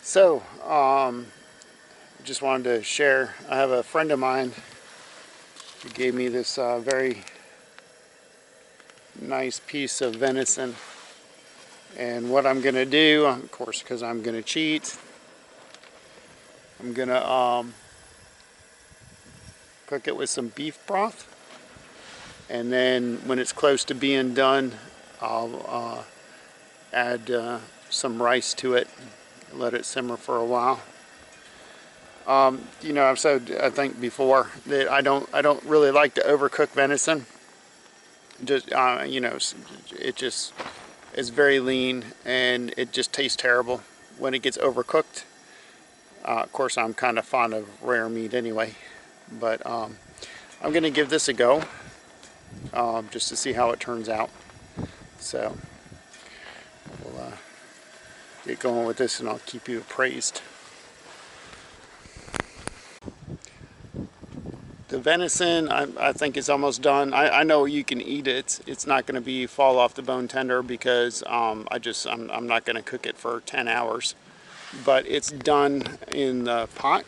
So, just wanted to share. I have a friend of mine who gave me this very nice piece of venison. And what I'm going to do, of course, because I'm going to cheat, I'm going to cook it with some beef broth. And then when it's close to being done, I'll add some rice to it, let it simmer for a while. I've said, I think before, that I don't really like to overcook venison. Just it just is very lean and it just tastes terrible when it gets overcooked. Of course, I'm kind of fond of rare meat anyway, but I'm going to give this a go just to see how it turns out. So we'll get going with this and I'll keep you appraised. The venison, I think it's almost done. I know you can eat it. It's not going to be fall off the bone tender because I'm not going to cook it for 10 hours. But it's done in the pot.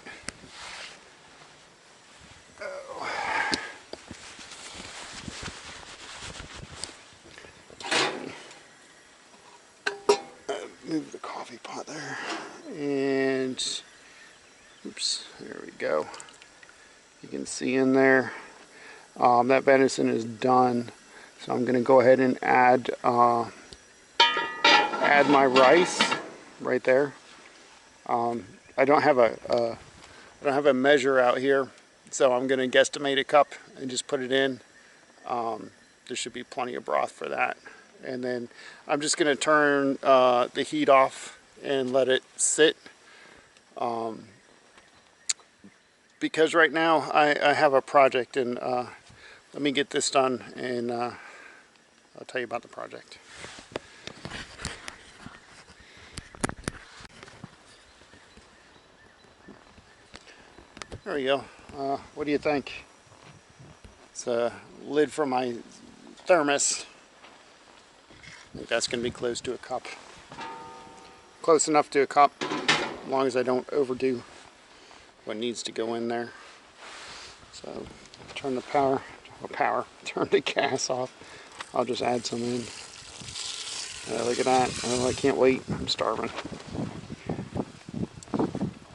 Move the coffee pot there. And, oops, there we go. You can see in there that venison is done, so I'm going to go ahead and add my rice right there. I don't have a measure out here, so I'm going to guesstimate a cup and just put it in. There should be plenty of broth for that, and then I'm just going to turn the heat off and let it sit. Because right now I have a project, and let me get this done and I'll tell you about the project. There we go. What do you think? It's a lid for my thermos. I think that's going to be close to a cup. Close enough to a cup, as long as I don't overdo what needs to go in there. So turn the turn the gas off. I'll just add some in. Look at that. Oh, I can't wait. I'm starving.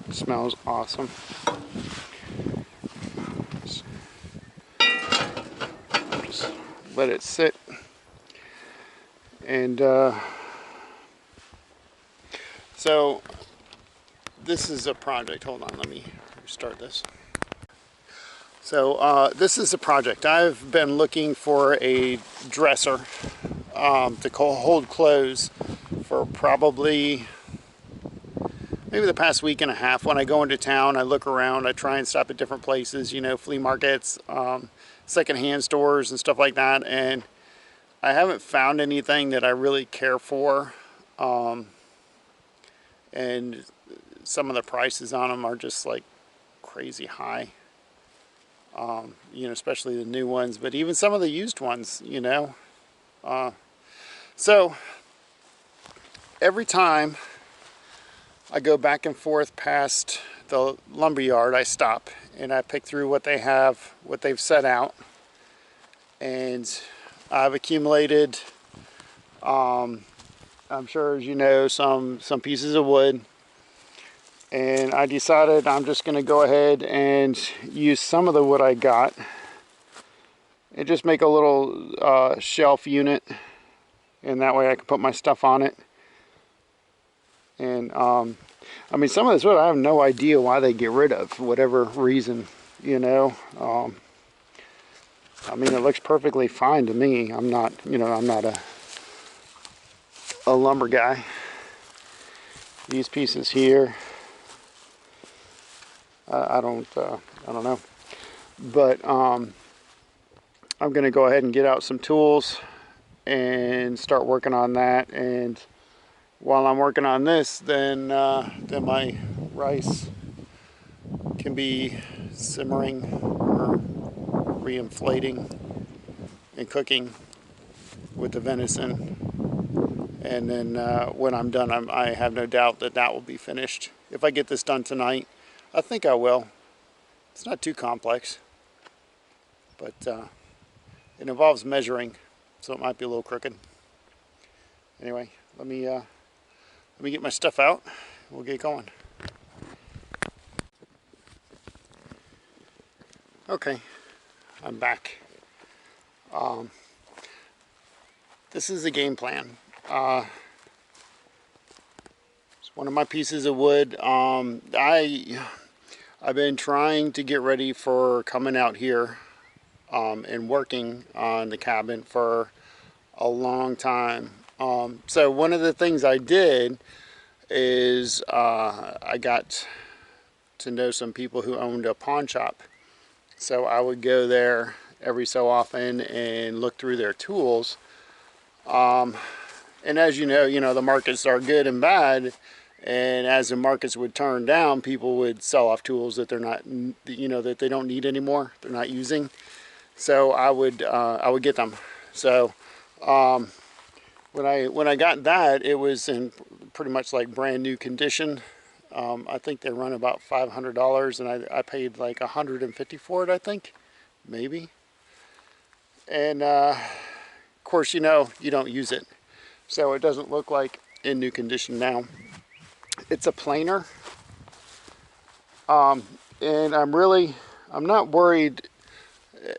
It smells awesome. Just let it sit. And so this is a project. Hold on, let me restart this. So this is a project. I've been looking for a dresser to hold clothes for probably maybe the past week and a half. When I go into town, I look around, I try and stop at different places, flea markets, secondhand stores and stuff like that, and I haven't found anything that I really care for. And some of the prices on them are just like crazy high, especially the new ones, but even some of the used ones, so every time I go back and forth past the lumber yard, I stop and I pick through what they have, what they've set out, and I've accumulated, I'm sure, as you know, some pieces of wood. And I decided I'm just going to go ahead and use some of the wood I got and just make a little shelf unit, and that way I can put my stuff on it. And I mean, some of this wood I have no idea why they get rid of, for whatever reason, I mean, it looks perfectly fine to me. I'm not a lumber guy. These pieces here, I don't know, but I'm going to go ahead and get out some tools and start working on that. And while I'm working on this, then my rice can be simmering or re-inflating and cooking with the venison And then when I'm done, I have no doubt that that will be finished. If I get this done tonight, I think I will. It's not too complex, but it involves measuring, so it might be a little crooked. Anyway, let me get my stuff out. We'll get going. Okay, I'm back. This is the game plan. It's one of my pieces of wood. I've been trying to get ready for coming out here and working on the cabin for a long time. So one of the things I did is I got to know some people who owned a pawn shop. So I would go there every so often and look through their tools. And as you know, the markets are good and bad. And as the markets would turn down, people would sell off tools that they're not, that they don't need anymore. They're not using. So I would get them. So when I got that, it was in pretty much like brand new condition. I think they run about $500, and I paid like $150 for it. I think, maybe. And of course, you don't use it, so it doesn't look like in new condition now. It's a planer, and I'm not worried.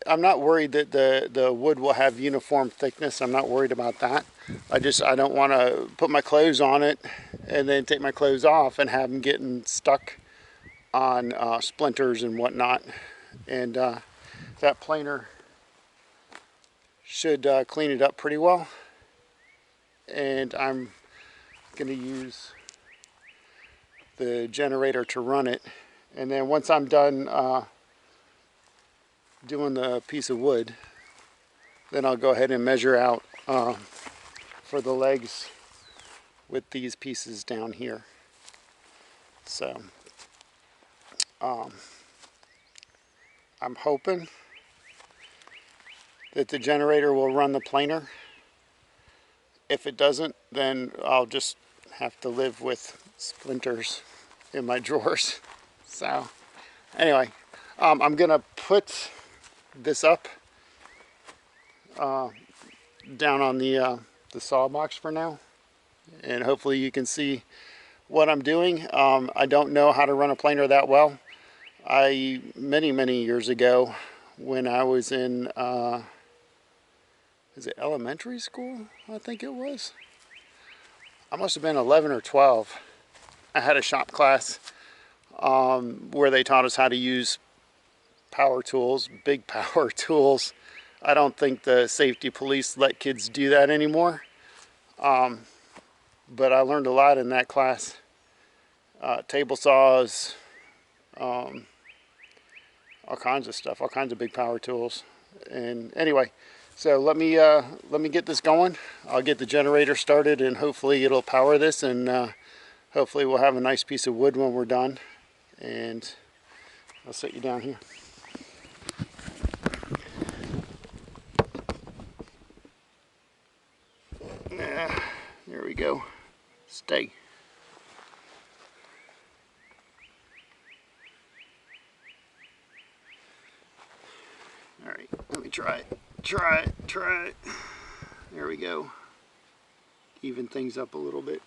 I'm not worried that the wood will have uniform thickness. I'm not worried about that. I don't want to put my clothes on it and then take my clothes off and have them getting stuck on splinters and whatnot. And that planer should clean it up pretty well. And I'm going to use the generator to run it. And then once I'm done doing the piece of wood, then I'll go ahead and measure out for the legs with these pieces down here. So I'm hoping that the generator will run the planer. If it doesn't, then I'll just have to live with splinters in my drawers. So anyway, I'm gonna put this up down on the saw box for now, and hopefully you can see what I'm doing. I don't know how to run a planer that well. Many years ago, when I was in is it elementary school? I think it was. I must have been 11 or 12. I had a shop class where they taught us how to use power tools, big power tools. I don't think the safety police let kids do that anymore. But I learned a lot in that class. Table saws, all kinds of stuff, all kinds of big power tools. And anyway, so let me get this going. I'll get the generator started, and hopefully it'll power this, and hopefully we'll have a nice piece of wood when we're done. And I'll set you down here. There we go. Stay. All right, let me try it. Try it. There we go. Even things up a little bit.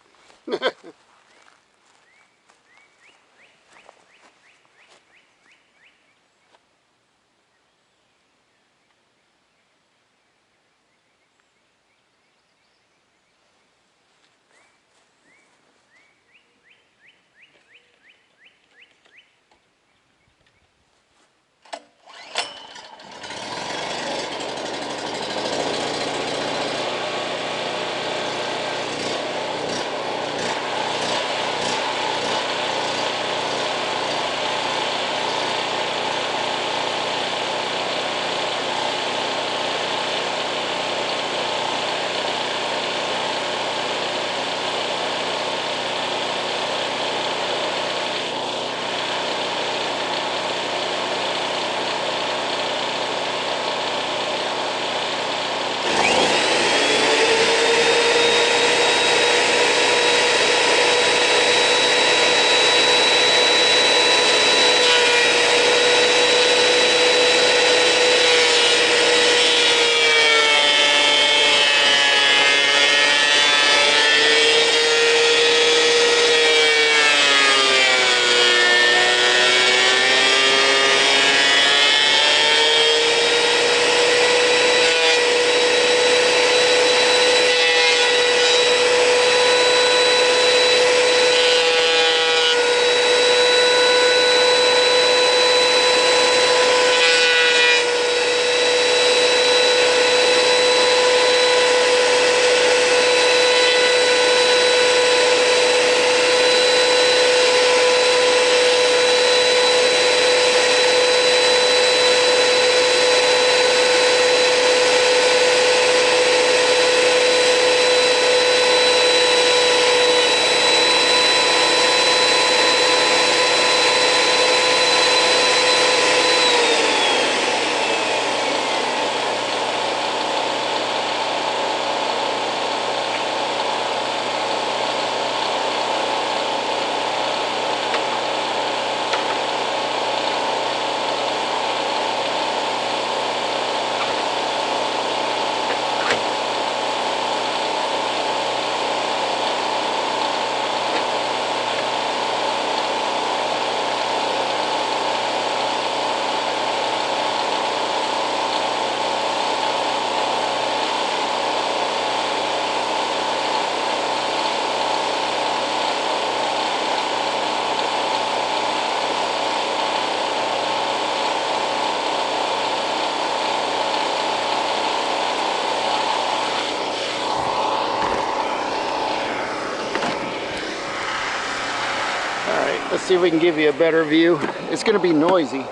Let's see if we can give you a better view. It's going to be noisy. You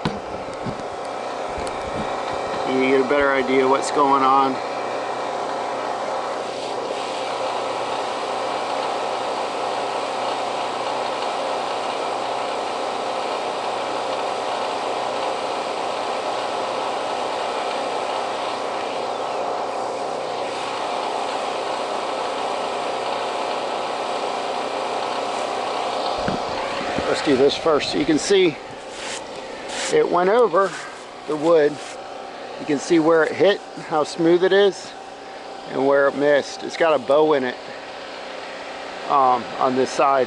get a better idea what's going on. Let's do this first. So you can see it went over the wood. You can see where it hit, how smooth it is, and where it missed. It's got a bow in it on this side.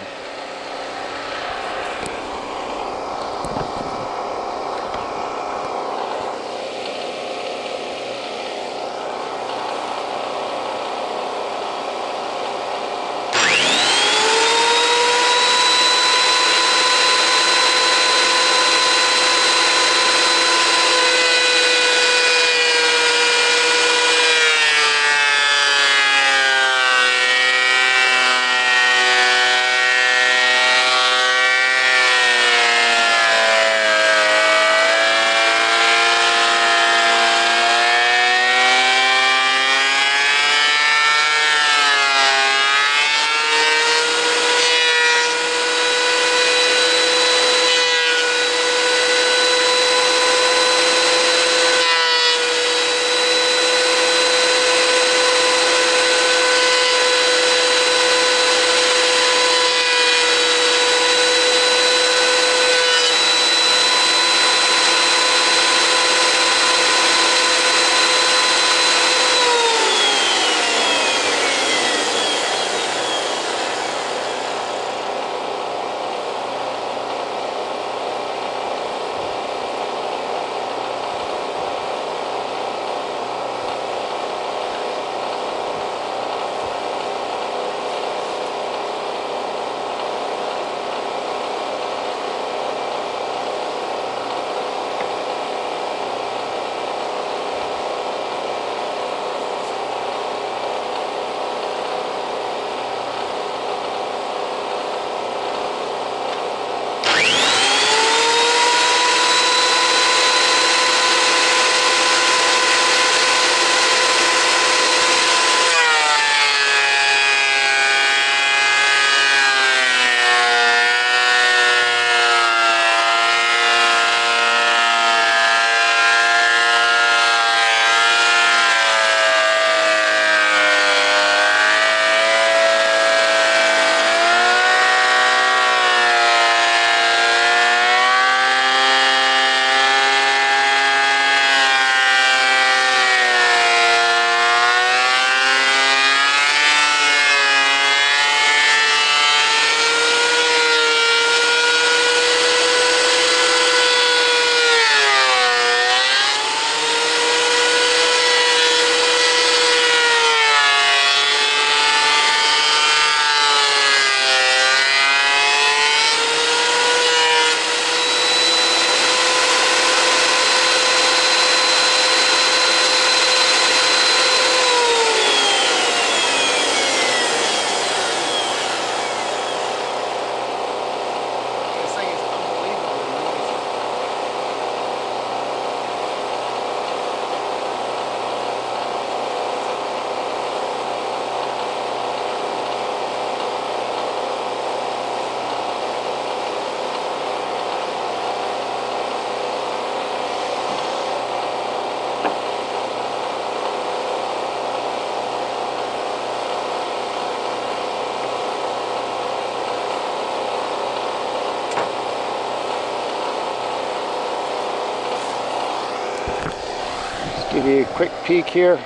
Give you a quick peek here.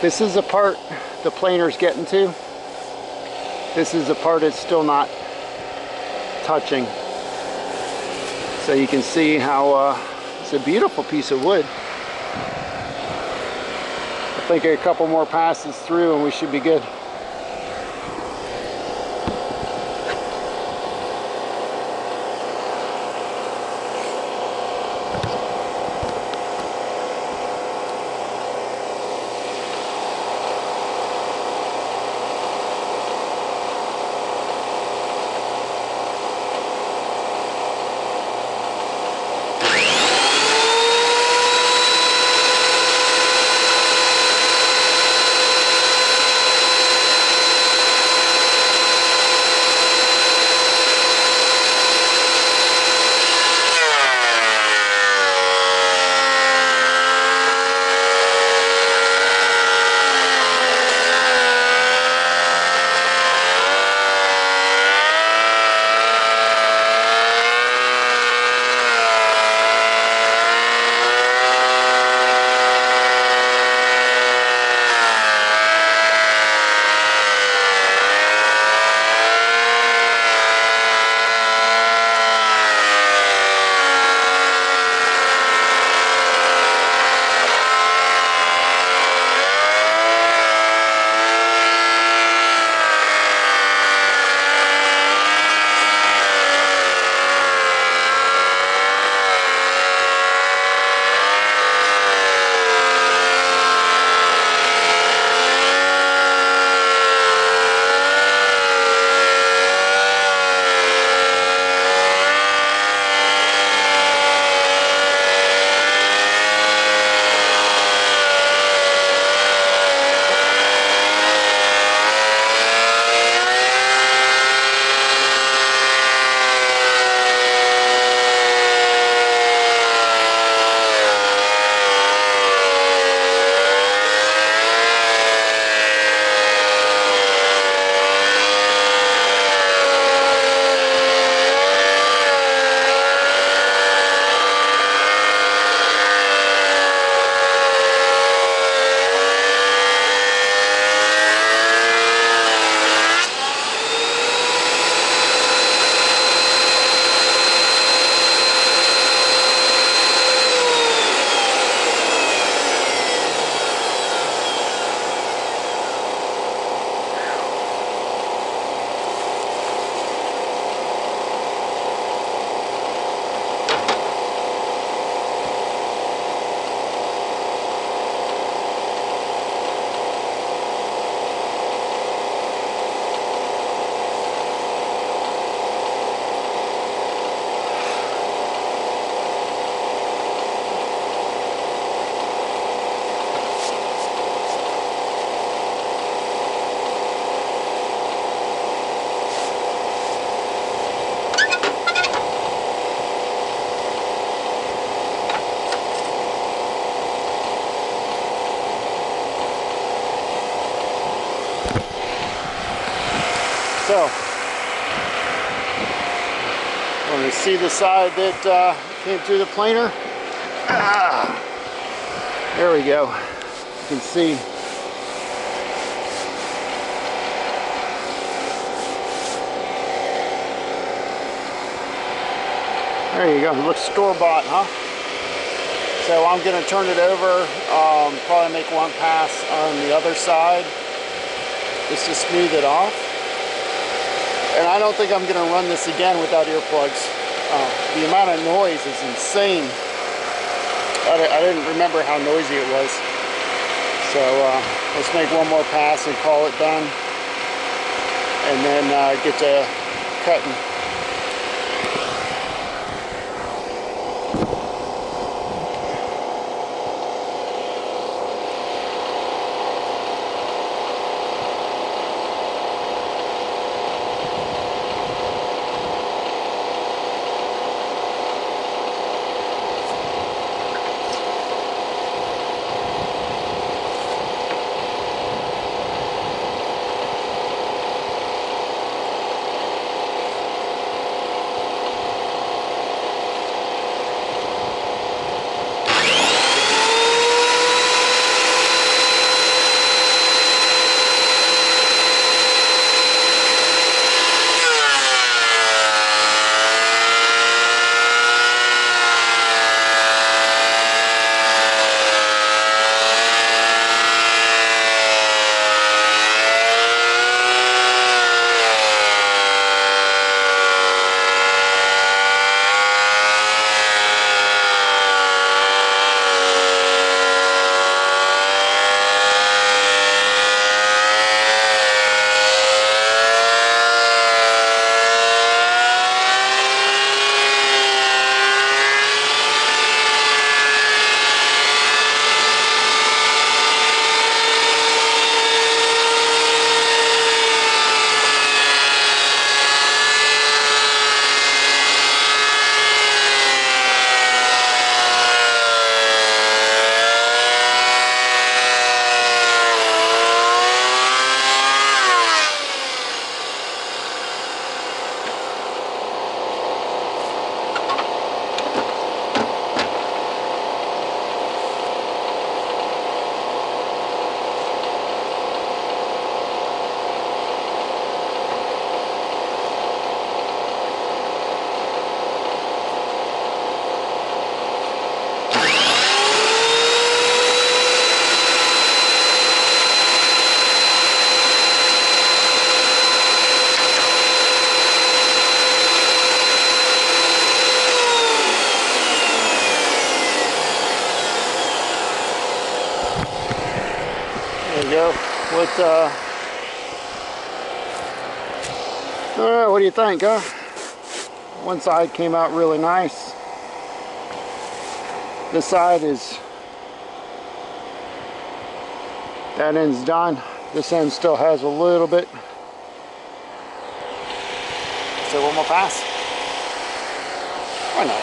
This is the part the planer's getting to. This is the part it's still not touching. So you can see how it's a beautiful piece of wood. I think a couple more passes through and we should be good. Want to see the side that came through the planer? Ah, there we go. You can see. There you go. It looks store-bought, huh? So I'm going to turn it over, probably make one pass on the other side just to smooth it off. And I don't think I'm going to run this again without earplugs. The amount of noise is insane. I didn't remember how noisy it was. So let's make one more pass and call it done. And then get to cutting. There you go. What do you think, huh? One side came out really nice. This side is, that end's done. This end still has a little bit. So one more pass. Why not?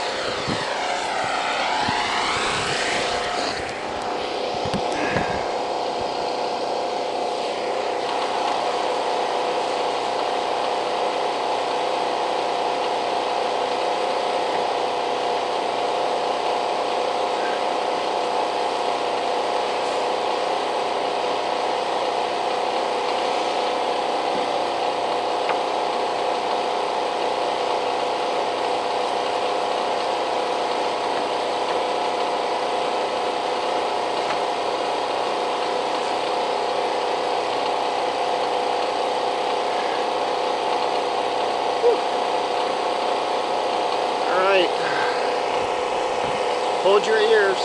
Hold your ears.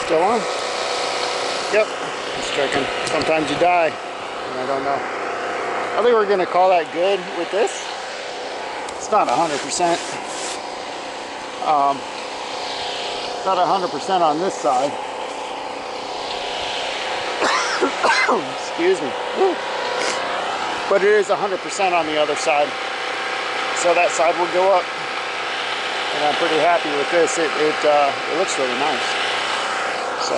Still on? Yep. Just checking. Sometimes you die. And I don't know. I think we're going to call that good with this. It's not 100%. Not 100% on this side. Excuse me. But it is 100% on the other side. So that side will go up. And I'm pretty happy with this. It looks really nice. So,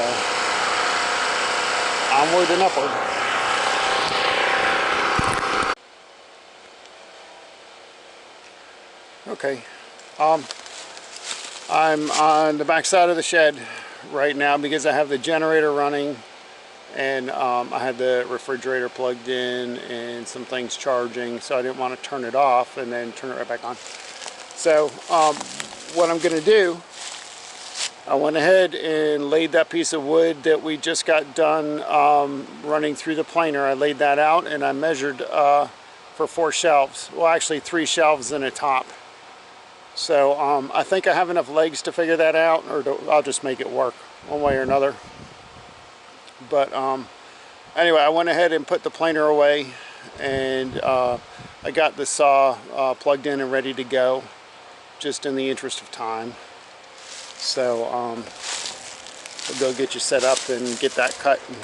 onward and upward. Okay. I'm on the back side of the shed right now because I have the generator running, and I had the refrigerator plugged in and some things charging, so I didn't want to turn it off and then turn it right back on. So what I'm going to do, I went ahead and laid that piece of wood that we just got done running through the planer. I laid that out and I measured for 4 shelves. Well, actually 3 shelves and a top. So I think I have enough legs to figure that out, or I'll just make it work one way or another. But anyway, I went ahead and put the planer away, and I got the saw plugged in and ready to go, just in the interest of time. So we'll go get you set up and get that cut, and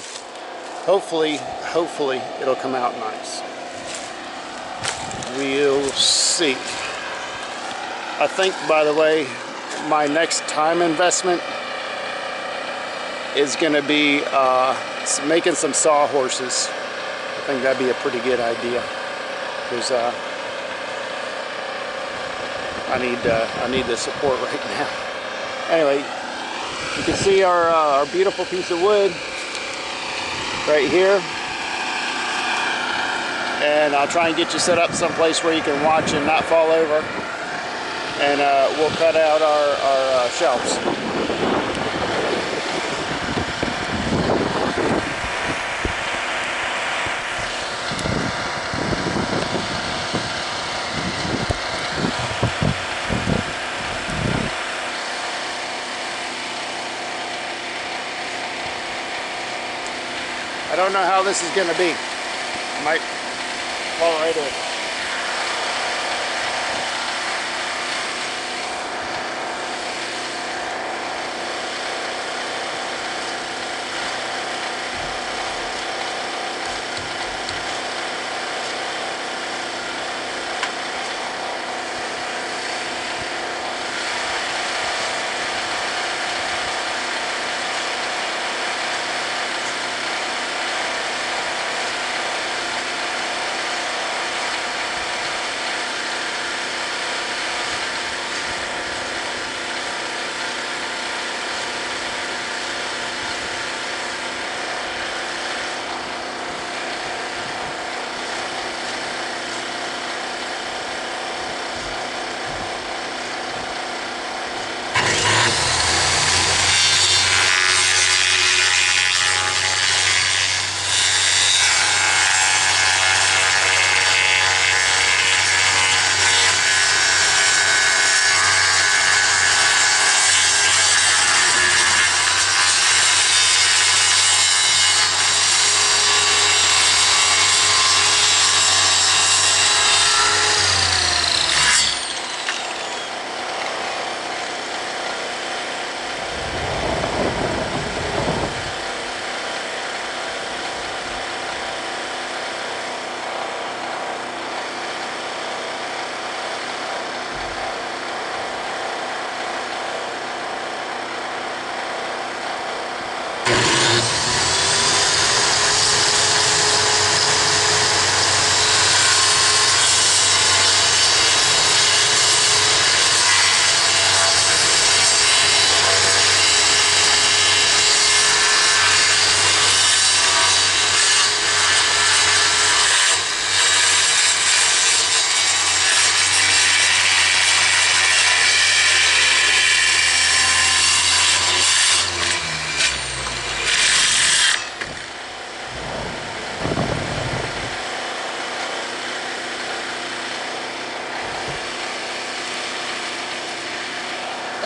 hopefully it'll come out nice. We'll see. I think, by the way, my next time investment is going to be making some sawhorses. I think that'd be a pretty good idea, because I need the support right now. Anyway, you can see our beautiful piece of wood right here, and I'll try and get you set up someplace where you can watch and not fall over. And we'll cut out our shelves. I don't know how this is going to be. I might fall right in.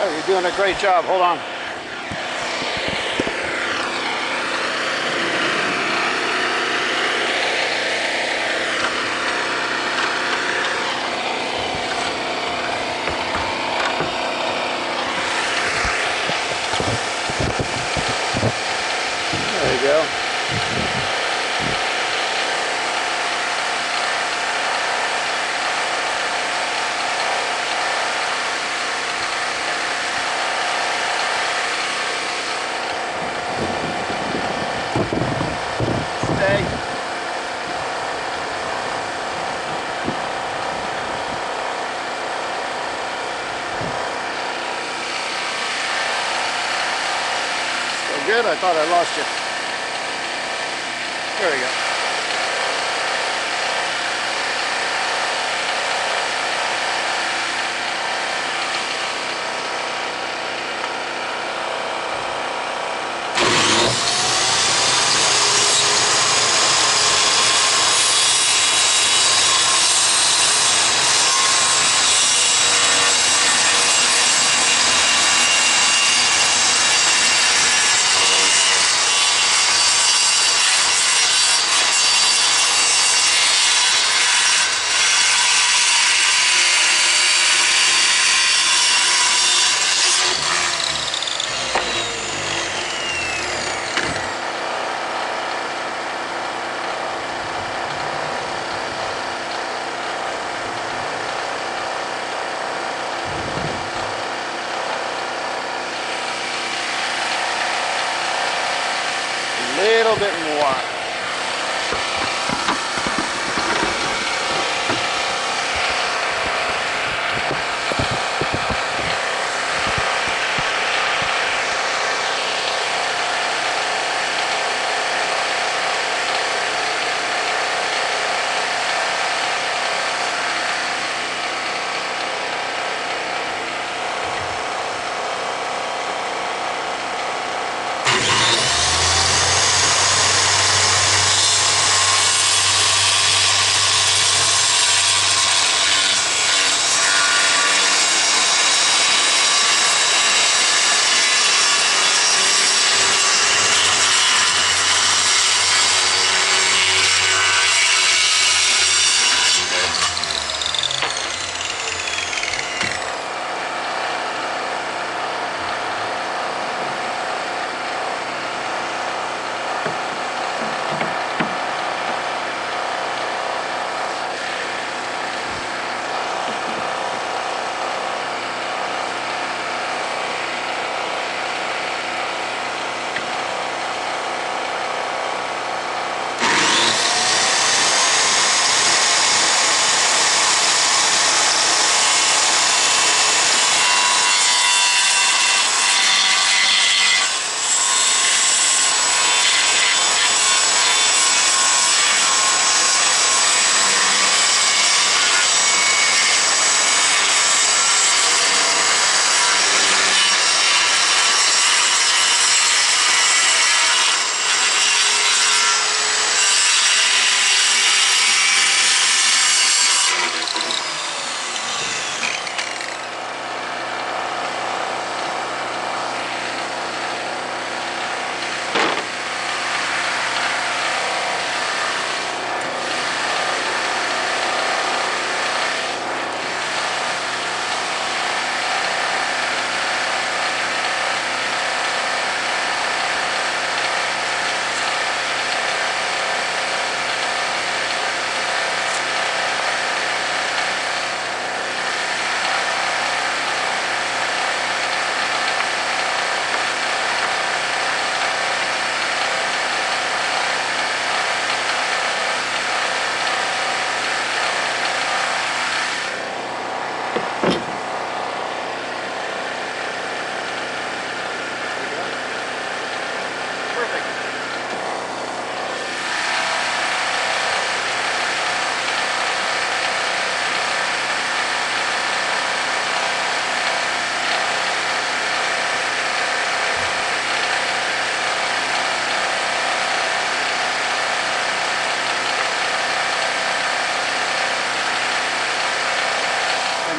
Oh, you're doing a great job. Hold on. good? I thought I lost you. There we go. Little bit more.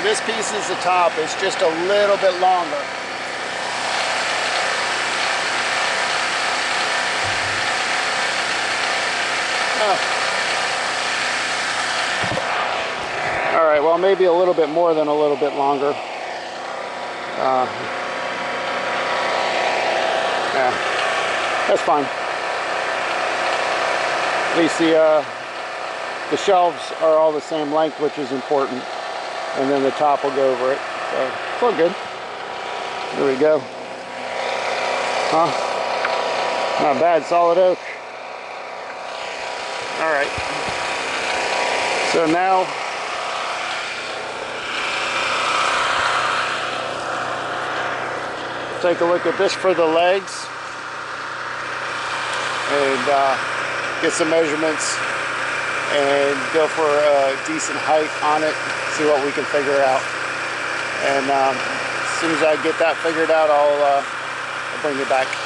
This piece is the top, it's just a little bit longer. All right, well, maybe a little bit more than a little bit longer. Yeah, that's fine. At least the shelves are all the same length, which is important. And then the top will go over it. So it's all good. There we go. Huh? Not bad, solid oak. All right. So now take a look at this for the legs. and get some measurements and go for a decent height on it, see what we can figure out. And as soon as I get that figured out, I'll bring you back.